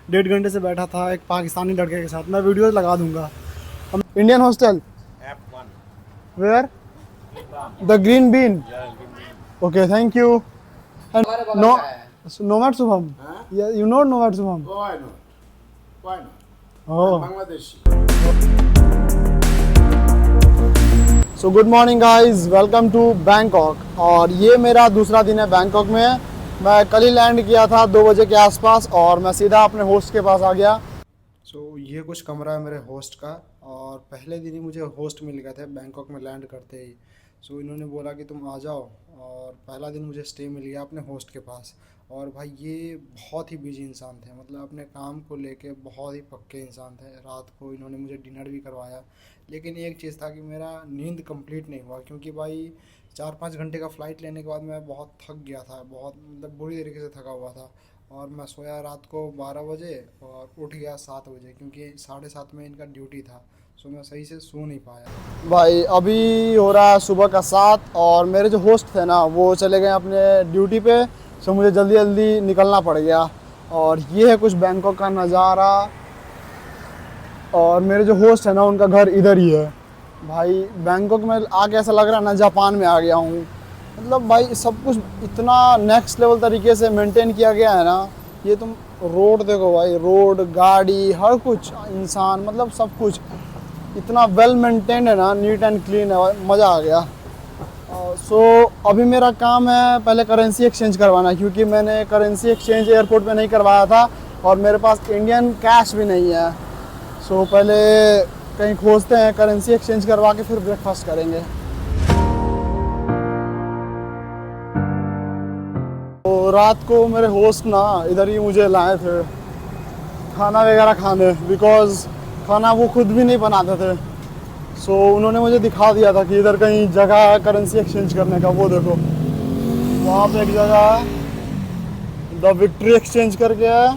1.5 घंटे से बैठा था एक पाकिस्तानी लड़के के साथ। मैं वीडियोस लगा दूंगा। Indian hostel where the green bean. Okay thank you. No nomad Shubham, you no nomad Shubham? Why not? Why not? Oh. Bangladeshi. So good morning guys, welcome to Bangkok. और ये मेरा दूसरा दिन है बैंकॉक में। मैं कल ही लैंड किया था 2 बजे के आसपास और मैं सीधा अपने होस्ट के पास आ गया। ये कुछ कमरा है मेरे होस्ट का, और पहले दिन ही मुझे होस्ट मिल गए थे बैंकॉक में लैंड करते ही। इन्होंने बोला कि तुम आ जाओ, और पहला दिन मुझे स्टे मिल गया अपने होस्ट के पास। और भाई ये बहुत ही बिजी इंसान थे, मतलब अपने काम को लेके बहुत ही पक्के इंसान थे। रात को इन्होंने मुझे डिनर भी करवाया, लेकिन एक चीज़ था कि मेरा नींद कंप्लीट नहीं हुआ, क्योंकि भाई 4-5 घंटे का फ़्लाइट लेने के बाद मैं बहुत थक गया था, बहुत मतलब बुरी तरीके से थका हुआ था। और मैं सोया रात को 12 बजे और उठ गया 7 बजे, क्योंकि 7:30 में इनका ड्यूटी था। मैं सही से सो नहीं पाया। भाई अभी हो रहा है सुबह का 7, और मेरे जो होस्ट थे ना वो चले गए अपने ड्यूटी पे। मुझे जल्दी जल्दी निकलना पड़ गया। और ये है कुछ बैंकॉक का नज़ारा। और मेरे जो होस्ट है ना उनका घर इधर ही है। भाई बैंकॉक में आके ऐसा लग रहा है ना जापान में आ गया हूँ। मतलब भाई सब कुछ इतना नेक्स्ट लेवल तरीके से मेंटेन किया गया है ना। ये तुम रोड देखो भाई, रोड, गाड़ी, हर कुछ, इंसान, मतलब सब कुछ इतना वेल मेंटेन्ड है ना, नीट एंड क्लीन है, मज़ा आ गया। अभी मेरा काम है पहले करेंसी एक्सचेंज करवाना, क्योंकि मैंने करेंसी एक्सचेंज एयरपोर्ट पे नहीं करवाया था और मेरे पास इंडियन कैश भी नहीं है। पहले कहीं खोजते हैं, करेंसी एक्सचेंज करवा के फिर ब्रेकफास्ट करेंगे। रात को मेरे होस्ट ना इधर ही मुझे लाए थे खाना वगैरह खाने, बिकॉज़ खाना वो खुद भी नहीं बनाते थे। उन्होंने मुझे दिखा दिया था कि इधर कहीं जगह है करेंसी एक्सचेंज करने का। वो देखो वहाँ पे एक जगह है, द विक्ट्री एक्सचेंज करके है,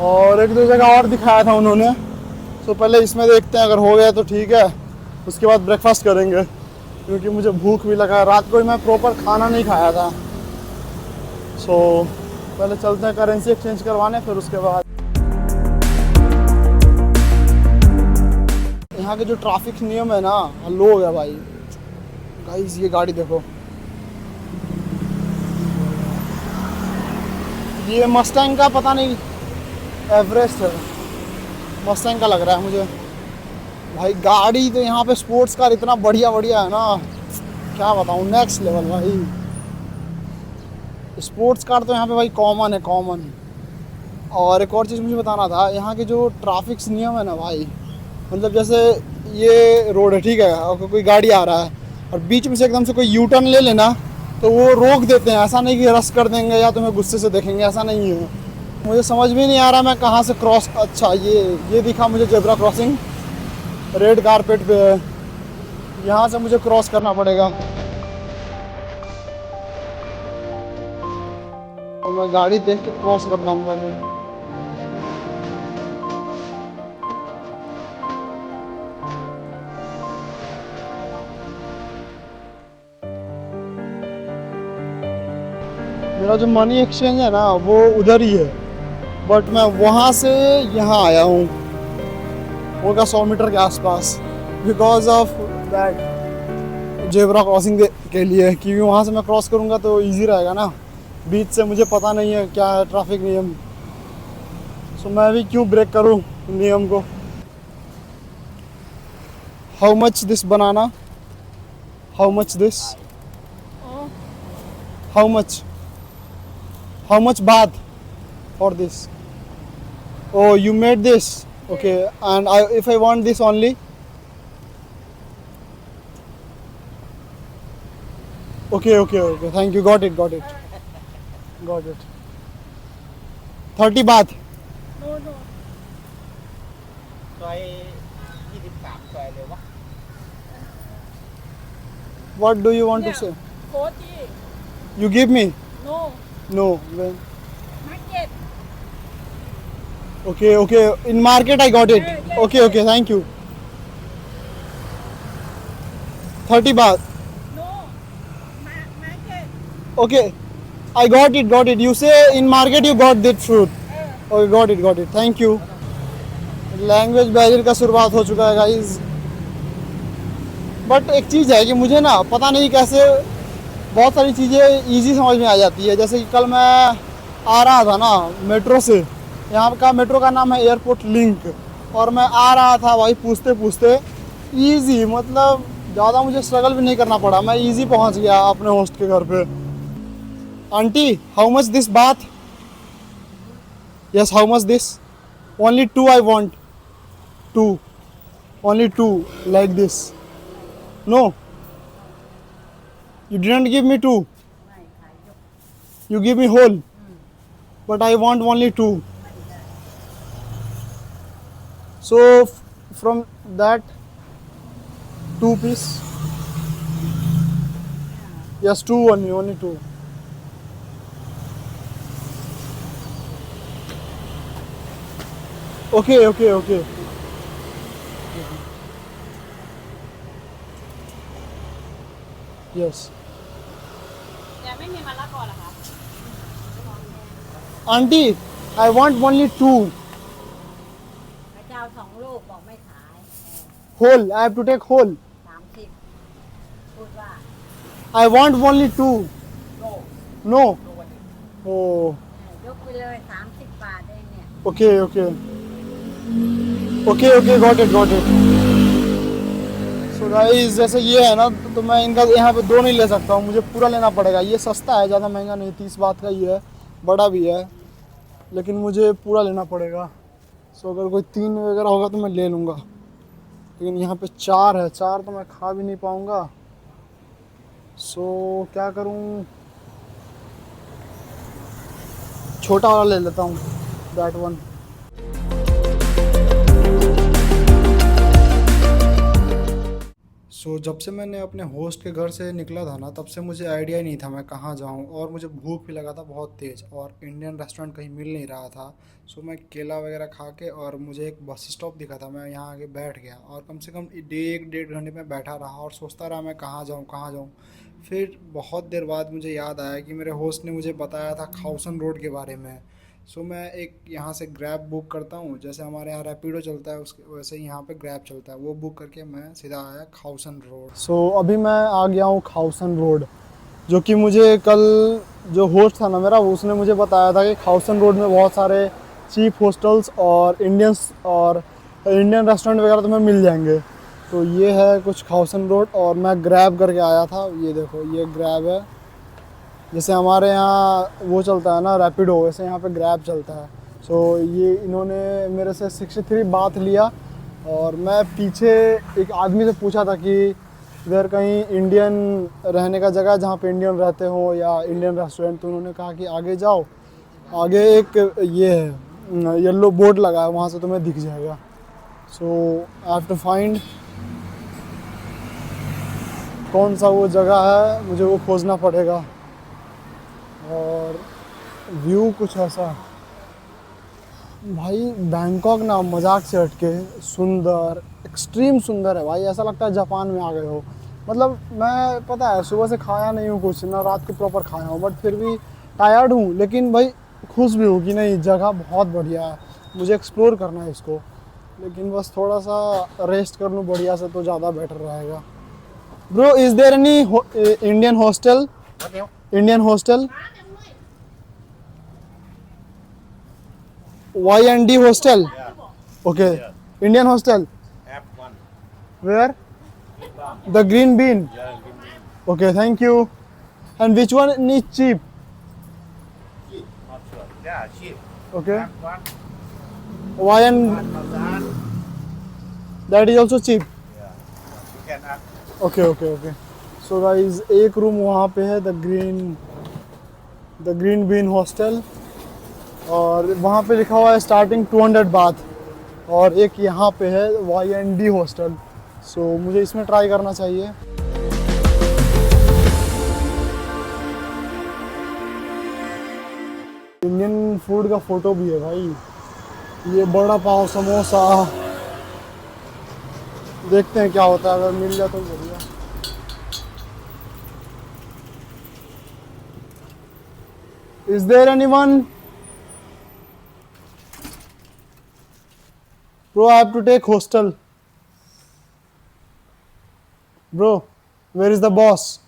और 1-2 जगह और दिखाया था उन्होंने। पहले इसमें देखते हैं, अगर हो गया तो ठीक है, उसके बाद ब्रेकफास्ट करेंगे, क्योंकि मुझे भूख भी लगा है। रात को ही मैं प्रॉपर खाना नहीं खाया था। पहले चलते हैं करेंसी एक्सचेंज करवाने, फिर उसके बाद। यहाँ के जो ट्रैफिक नियम है ना, लो हो गया भाई। गाइस ये गाड़ी देखो, ये मस्टैंग का पता नहीं एवरेस्ट है, मस्टैंग का लग रहा है मुझे। भाई गाड़ी तो यहाँ पे स्पोर्ट्स कार इतना बढ़िया बढ़िया है ना, क्या बताऊँ, नेक्स्ट लेवल भाई। स्पोर्ट्स कार तो यहाँ पे भाई कॉमन है, कॉमन। और एक और चीज़ मुझे बताना था, यहाँ के जो ट्रैफिक नियम है ना भाई, मतलब जैसे ये रोड है, ठीक है, और कोई गाड़ी आ रहा है और बीच में से एकदम से कोई यू टर्न ले लेना, तो वो रोक देते हैं। ऐसा नहीं कि रश कर देंगे या तुम्हें गुस्से से देखेंगे, ऐसा नहीं है। मुझे समझ भी नहीं आ रहा मैं कहाँ से क्रॉस। अच्छा ये दिखा मुझे जेब्रा क्रॉसिंग, रेड कारपेट पे है, यहाँ से मुझे क्रॉस करना पड़ेगा। और मैं गाड़ी देख के क्रॉस कर पाऊँगा मैं। मेरा जो मनी एक्सचेंज है ना वो उधर ही है, बट मैं वहाँ से यहाँ आया हूँ, होगा 100 मीटर के आसपास, because of that zebra crossing के लिए, क्योंकि वहाँ से मैं क्रॉस करूँगा तो इजी रहेगा ना। बीच से मुझे पता नहीं है क्या है ट्रैफिक नियम, मैं भी क्यों ब्रेक करूँ नियम को। How much this banana, how much this, how much, how much baht for this? Oh, you made this, okay. And if I want this only, okay, thank you, got it 30 baht. No. 23 ซอยเลยวะ What do you want to say? 40. You give me? No. When? Market. Okay, in market I got it. Yeah. Okay, thank you. 30 baht. No. Market. Okay, I got it. You say in market you got that fruit. Okay got it thank you. Language barrier का शुरुआत हो चुका है guys. But एक चीज़ है कि मुझे ना पता नहीं कैसे बहुत सारी चीज़ें इजी समझ में आ जाती है। जैसे कि कल मैं आ रहा था ना मेट्रो से, यहाँ का मेट्रो का नाम है एयरपोर्ट लिंक, और मैं आ रहा था भाई पूछते पूछते इजी, मतलब ज़्यादा मुझे स्ट्रगल भी नहीं करना पड़ा, मैं इजी पहुँच गया अपने होस्ट के घर पे। आंटी हाउ मच दिस बात? Yes how much this? Only two I want, two, only two like this. No, you didn't give me two, you give me whole, but I want only two. So from that two piece, yes two only two. Okay. Yes. แต่ไม่มีมะละกอเหรอคะ Auntie, I want only two พระเจ้าสองลูกบอกไม่ขาย whole. I have to take whole. 30พูดว่า I want only two. No. Oh. ยกไปเลย30 บาทเองเนี่ย Okay, got it. So guys, जैसे ये है ना तो मैं इनका यहाँ पे दो नहीं ले सकता हूँ, मुझे पूरा लेना पड़ेगा। ये सस्ता है, ज़्यादा महंगा नहीं, 30 बात का ही है, बड़ा भी है, लेकिन मुझे पूरा लेना पड़ेगा। सो अगर कोई 3 वगैरह होगा तो मैं ले लूँगा, लेकिन यहाँ पे 4 है, 4 तो मैं खा भी नहीं पाऊँगा। सो क्या करूँ, छोटा वाला ले लेता हूँ, दैट वन। सो जब से मैंने अपने होस्ट के घर से निकला था ना, तब से मुझे आइडिया ही नहीं था मैं कहाँ जाऊँ, और मुझे भूख भी लगा था बहुत तेज़, और इंडियन रेस्टोरेंट कहीं मिल नहीं रहा था। सो मैं केला वगैरह खा के, और मुझे एक बस स्टॉप दिखा था, मैं यहाँ आके बैठ गया, और कम से कम 1-1.5 घंटे में बैठा रहा और सोचता रहा मैं कहाँ जाऊँ। फिर बहुत देर बाद मुझे याद आया कि मेरे होस्ट ने मुझे बताया था खाउसन रोड के बारे में। सो मैं एक यहाँ से ग्रैब बुक करता हूँ, जैसे हमारे यहाँ रैपिडो चलता है उसके वैसे ही यहाँ पे ग्रैब चलता है, वो बुक करके मैं सीधा आया खाउसन रोड। सो अभी मैं आ गया हूँ खाउसन रोड, जो कि मुझे कल जो होस्ट था ना मेरा, उसने मुझे बताया था कि खाउसन रोड में बहुत सारे चीप हॉस्टल्स और इंडियन रेस्टोरेंट वगैरह तुम्हें मिल जाएंगे। तो ये है कुछ खाउसन रोड, और मैं ग्रैब करके आया था, ये देखो ये ग्रैब है। जैसे हमारे यहाँ वो चलता है ना रैपिडो, वैसे यहाँ पे ग्रैब चलता है। सो ये इन्होंने मेरे से 63 बात लिया, और मैं पीछे एक आदमी से पूछा था कि इधर कहीं इंडियन रहने का जगह है जहाँ पे इंडियन रहते हो या इंडियन रेस्टोरेंट, तो उन्होंने कहा कि आगे जाओ, आगे एक ये है येलो बोर्ड लगा है, वहाँ से तुम्हें दिख जाएगा। सो आई हैव टू फाइंड कौन सा वो जगह है, मुझे वो खोजना पड़ेगा। और व्यू कुछ ऐसा, भाई बैंकॉक ना मजाक से हटके सुंदर, एक्सट्रीम सुंदर है भाई, ऐसा लगता है जापान में आ गए हो। मतलब मैं पता है सुबह से खाया नहीं हूँ कुछ ना, रात को प्रॉपर खाया हूँ, बट फिर भी टायर्ड हूँ, लेकिन भाई खुश भी हूँ कि नहीं जगह बहुत बढ़िया है, मुझे एक्सप्लोर करना है इसको, लेकिन बस थोड़ा सा रेस्ट कर लूँ बढ़िया से तो ज़्यादा बेटर रहेगा। Bro is there any Indian hostel? Indian hostel Y&D hostel? Okay. Indian hostel? F1. Where? The green bean? Okay, thank you. And which one is cheap? Not sure. Yeah, cheap. Okay. F1. Y and 1,000. that is also cheap? Yeah. You can add. Okay. So guys, एक room वहाँ पे है the green bean hostel, और वहाँ पे लिखा हुआ है स्टार्टिंग 200 बात, और एक यहाँ पे है Y&D हॉस्टल। सो मुझे इसमें ट्राई करना चाहिए। इंडियन फूड का फोटो भी है भाई, ये बड़ा पाव, समोसा, देखते हैं क्या होता है, अगर मिल जाए तो बढ़िया। Is there anyone? Bro, I have to take hostel. Bro, where is the boss?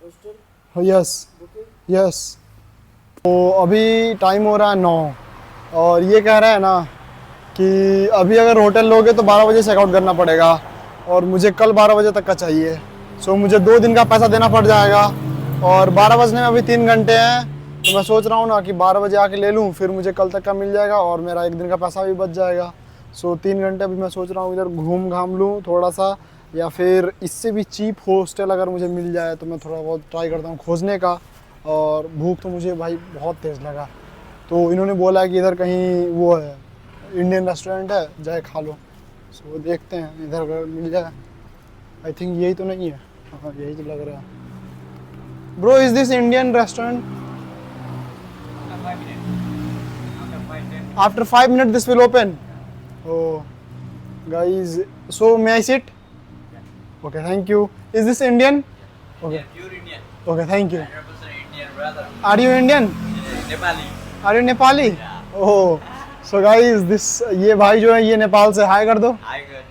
Hostel? Oh, yes. Okay. Yes तो अभी टाइम हो रहा है 9 और ये कह रहा है ना कि अभी अगर होटल लोगे तो 12 बजे चेकआउट करना पड़ेगा और मुझे कल 12 बजे तक का चाहिए। सो मुझे 2 दिन का पैसा देना पड़ जाएगा और 12 बजने में अभी 3 घंटे हैं, तो मैं सोच रहा हूँ ना कि 12 बजे आके ले लूँ, फिर मुझे कल तक का मिल जाएगा और मेरा 1 दिन का पैसा भी बच जाएगा। सो 3 घंटे अभी मैं सोच रहा हूँ इधर घूम घाम लूँ थोड़ा सा, या फिर इससे भी चीप हॉस्टल अगर मुझे मिल जाए तो मैं थोड़ा बहुत ट्राई करता हूँ खोजने का। और भूख तो मुझे भाई बहुत तेज़ लगा, तो इन्होंने बोला है कि इधर कहीं वो है इंडियन रेस्टोरेंट है, जाए खा लो। सो देखते हैं इधर अगर मिल जाए। आई थिंक यही तो नहीं है, हाँ यही तो लग रहा है। Bro is this Indian restaurant? After 5 minute this will open. Oh guys, so may I sit? Okay, thank you. Is this Indian? Okay. Yeah, pure Indian. Okay, thank you. 100% Indian, brother. Are you Indian? Nepali. Are you Nepali? Yeah. Oh, so guys, this ये भाई जो है ये नेपाल से हाय कर दो। Hi, good.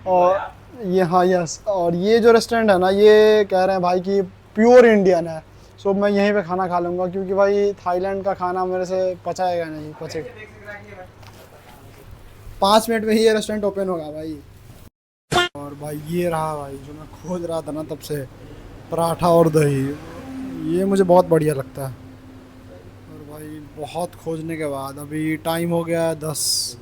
और ये हाँ यस, और ये जो रेस्टोरेंट है ना ये कह रहे हैं भाई कि प्योर इंडियन है। सो मैं यहीं पे खाना खा लूँगा क्योंकि भाई थाईलैंड का खाना मेरे से पचाएगा नहीं, पचेगा। 5 मिनट में ही ये रेस्टोरेंट ओपन होगा भाई। और भाई ये रहा भाई जो मैं खोज रहा था ना तब से, पराठा और दही, ये मुझे बहुत बढ़िया लगता है। और भाई बहुत खोजने के बाद अभी टाइम हो गया है 10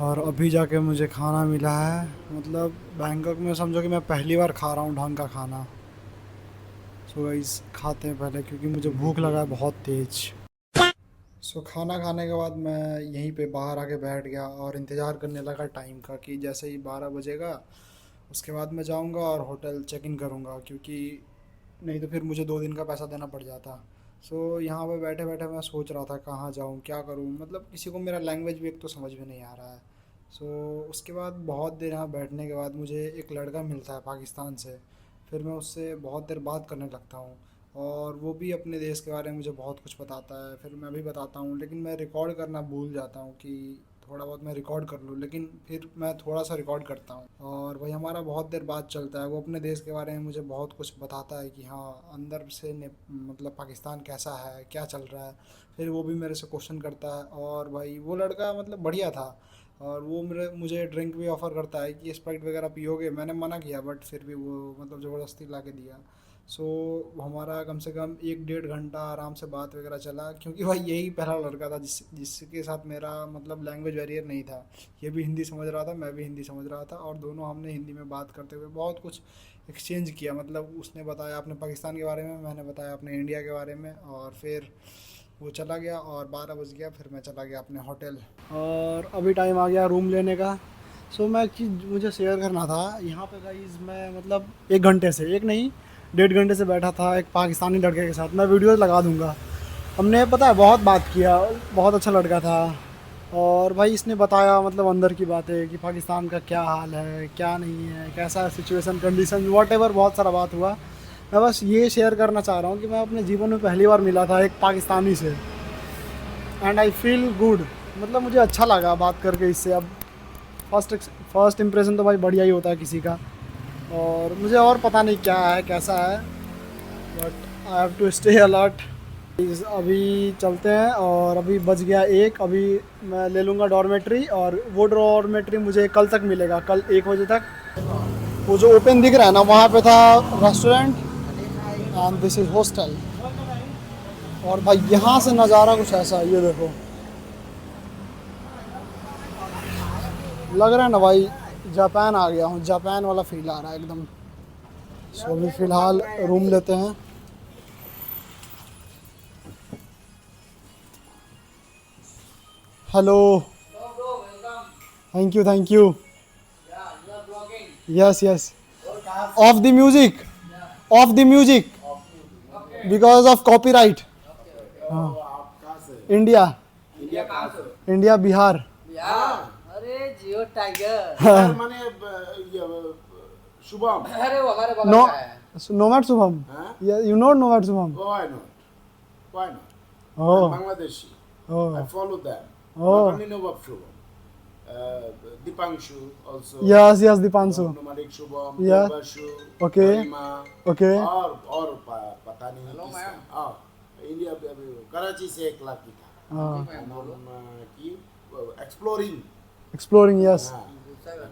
और अभी जाके मुझे खाना मिला है। मतलब बैंकॉक में समझो कि मैं पहली बार खा रहा हूँ ढंग का खाना। सो गाइस खाते हैं पहले क्योंकि मुझे भूख लगा है बहुत तेज़। सो खाना खाने के बाद मैं यहीं पे बाहर आके बैठ गया और इंतज़ार करने लगा टाइम का कि जैसे ही 12 बजेगा उसके बाद मैं जाऊंगा और होटल चेक इन करूंगा, क्योंकि नहीं तो फिर मुझे 2 दिन का पैसा देना पड़ जाता। सो यहाँ पे बैठे बैठे मैं सोच रहा था कहाँ जाऊँ क्या करूँ, मतलब किसी को मेरा लैंग्वेज भी एक तो समझ में नहीं आ रहा है। सो उसके बाद बहुत देर यहाँ बैठने के बाद मुझे एक लड़का मिलता है पाकिस्तान से, फिर मैं उससे बहुत देर बात करने लगता हूँ और वो भी अपने देश के बारे में मुझे बहुत कुछ बताता है, फिर मैं भी बताता हूँ। लेकिन मैं रिकॉर्ड करना भूल जाता हूँ कि थोड़ा बहुत मैं रिकॉर्ड कर लूँ, लेकिन फिर मैं थोड़ा सा रिकॉर्ड करता हूँ और भाई हमारा बहुत देर बात चलता है। वो अपने देश के बारे में मुझे बहुत कुछ बताता है कि हाँ अंदर से मतलब पाकिस्तान कैसा है, क्या चल रहा है। फिर वो भी मेरे से क्वेश्चन करता है और भाई वो लड़का मतलब बढ़िया था और वो मुझे ड्रिंक भी ऑफ़र करता है कि स्प्राइट वगैरह पियोगे। मैंने मना किया बट फिर भी वो मतलब ज़बरदस्ती ला के दिया। सो हमारा कम से कम 1-1.5 घंटा आराम से बात वगैरह चला, क्योंकि भाई यही पहला लड़का था जिसके साथ मेरा मतलब लैंग्वेज बैरियर नहीं था। ये भी हिंदी समझ रहा था, मैं भी हिंदी समझ रहा था और दोनों हमने हिंदी में बात करते हुए बहुत कुछ एक्सचेंज किया। मतलब उसने बताया अपने पाकिस्तान के बारे में, मैंने बताया अपने इंडिया के बारे में और फिर वो चला गया और 12 बज गया, फिर मैं चला गया अपने होटल। और अभी टाइम आ गया रूम लेने का। सो मैं एक चीज़ मुझे शेयर करना था यहाँ पे गाइस, मैं मतलब 1 घंटे से, एक नहीं 1.5 घंटे से बैठा था एक पाकिस्तानी लड़के के साथ। मैं वीडियो लगा दूंगा। हमने पता है बहुत बात किया, बहुत अच्छा लड़का था और भाई इसने बताया मतलब अंदर की बातें कि पाकिस्तान का क्या हाल है, क्या नहीं है, कैसा सिचुएशन कंडीशन वॉटेवर, बहुत सारा बात हुआ। मैं बस ये शेयर करना चाह रहा हूँ कि मैं अपने जीवन में पहली बार मिला था एक पाकिस्तानी से एंड आई फील गुड। मतलब मुझे अच्छा लगा बात करके इससे। अब फर्स्ट इम्प्रेशन तो भाई बढ़िया ही होता है किसी का, और मुझे और पता नहीं क्या है कैसा है, but I have to stay alert. अभी चलते हैं और अभी बज गया 1। अभी मैं ले लूँगा डॉर्मेट्री और वो डॉर्मेट्री मुझे कल तक मिलेगा, कल 1 बजे तक। वो जो ओपन दिख रहा है ना वहाँ पे था restaurant and this is hostel. और भाई यहाँ से नज़ारा कुछ ऐसा है, ये देखो, लग रहा है ना भाई जापान आ गया हूँ, जापान वाला फील आ रहा है एकदम। सो अभी फ़िलहाल रूम लेते हैं। Hello, thank you thank you. Yes yes, of the music, of the music because of copyright. हाँ, इंडिया, इंडिया बिहार। अरे जियो टाइगर माने शुभम। अरे वो हमारे बगल नो का है। Nomad Shubham, you no nomad Shubham? Why not? Why not? Oh, Bangladeshi. oh, I follow them. Oh. Not only Novab Shubham. Dipanshu also. Yes, yes, Dipanshu. Nomadic Shubham. Yeah. Garbashu. Okay. Garima, Okay. और पता नहीं किसका India Karachi से एक लड़की था की exploring Exploring, yes.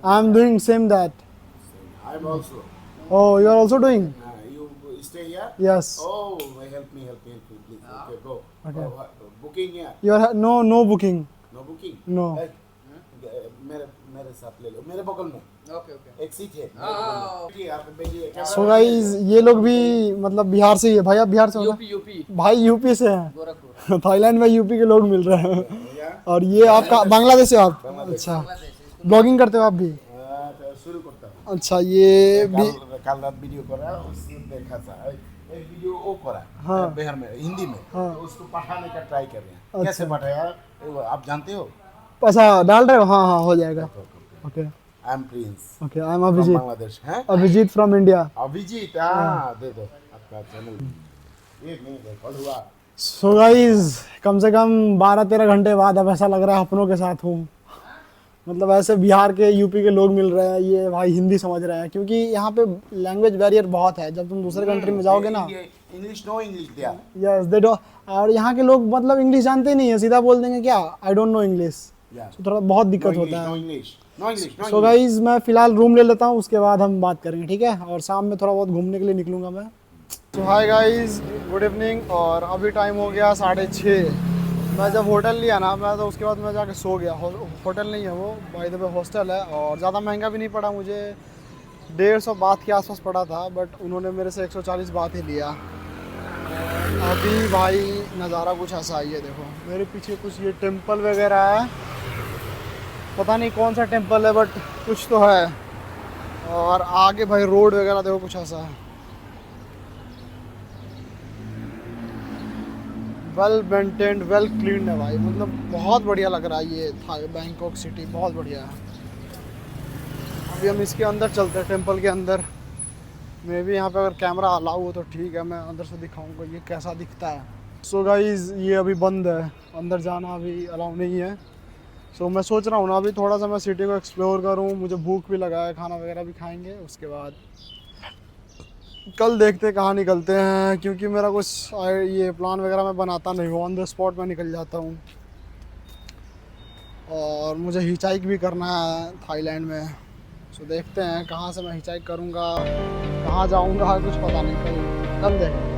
I'm doing same that. I am also Oh, you are also doing? you stay here Yes. oh help me please okay go Okay. booking here You are no booking. no booking No. मेरे साथ ले लो मेरे बगल में okay okay एक seat है ठीक है आप So guys, ये लोग भी मतलब बिहार से ही है। भाई आप बिहार से हो ना? यूपी यूपी भाई यूपी से हैं। गोरखपुर थाईलैंड में यूपी के लोग मिल रहे हैं। और ये आपका बांग्लादेश से आप? अच्छा। ब्लॉगिंग करते हो आप भी? शुरू करता हूँ अच्छा, ये भी कल रात वीडियो करा उसने देखा था एक वीडियो वो करा हाँ। बिहार में हिंदी में हाँ। तो उसको पढ़ाने का ट्राई कर रहे हैं कैसे पढ़ाया आप जानते हो अच्छा डाल रहे हो? हाँ हाँ हो जाएगा। Okay I am Prince okay, I am Abhijit. Bangladesh हैं अभिजीत फ्रॉम इंडिया। अभिजीत हाँ दे दो आपका चैनल एक मिनट रिकॉर्ड हुआ सो गाइस, कम से कम 12-13 घंटे बाद अब ऐसा लग रहा है अपनों के साथ हूँ। मतलब ऐसे बिहार के यूपी के लोग मिल रहे हैं, ये भाई हिंदी समझ रहे हैं क्योंकि यहाँ पे लैंग्वेज बैरियर बहुत है। जब तुम दूसरे कंट्री में जाओगे ना, इंग्लिश नो इंग्लिश दिया यस दे डो, और यहाँ के लोग मतलब इंग्लिश जानते नहीं है, सीधा बोल देंगे क्या आई डोंट नो इंग्लिश। तो थोड़ा बहुत दिक्कत होता नो है। English no English no so guys, मैं फिलहाल रूम ले लेता हूँ, उसके बाद हम बात करेंगे, ठीक है? और शाम में थोड़ा बहुत घूमने के लिए निकलूंगा मैं। तो हाय गाइस, गुड इवनिंग। और अभी टाइम हो गया 6:30। मैं जब होटल लिया ना मैं, तो उसके बाद मैं जाके सो गया। होटल नहीं है वो, बाय द वे हॉस्टल है, और ज़्यादा महंगा भी नहीं पड़ा मुझे, 150 बात के आसपास पड़ा था, बट उन्होंने मेरे से 140 बात ही लिया। अभी भाई नज़ारा कुछ ऐसा ही है, देखो मेरे पीछे कुछ ये टेम्पल वगैरह है, पता नहीं कौन सा टेम्पल है बट कुछ तो है। और आगे भाई रोड वगैरह देखो कुछ ऐसा है, वेल मेंटेन्ड, वेल क्लीन है भाई। मतलब बहुत बढ़िया लग रहा है ये था बैंकॉक सिटी, बहुत बढ़िया है। अभी हम इसके अंदर चलते हैं, टेम्पल के अंदर। मे भी यहाँ पे अगर कैमरा अलाउ हो तो ठीक है, मैं अंदर से दिखाऊंगा ये कैसा दिखता है। सो गाइज, ये अभी बंद है, अंदर जाना अभी अलाउ नहीं है। सो मैं सोच रहा हूँ ना अभी थोड़ा सा मैं सिटी को एक्सप्लोर करूँ, मुझे भूख भी लगा है, खाना वगैरह भी खाएंगे, उसके बाद कल देखते हैं कहाँ निकलते हैं, क्योंकि मेरा कुछ ये प्लान वगैरह मैं बनाता नहीं हूँ, ऑन द स्पॉट मैं निकल जाता हूँ। और मुझे हिचाइक भी करना है थाईलैंड में। सो देखते हैं कहाँ से मैं हिचाइक करूँगा, कहाँ जाऊँगा, कुछ पता नहीं, कल देखते हैं।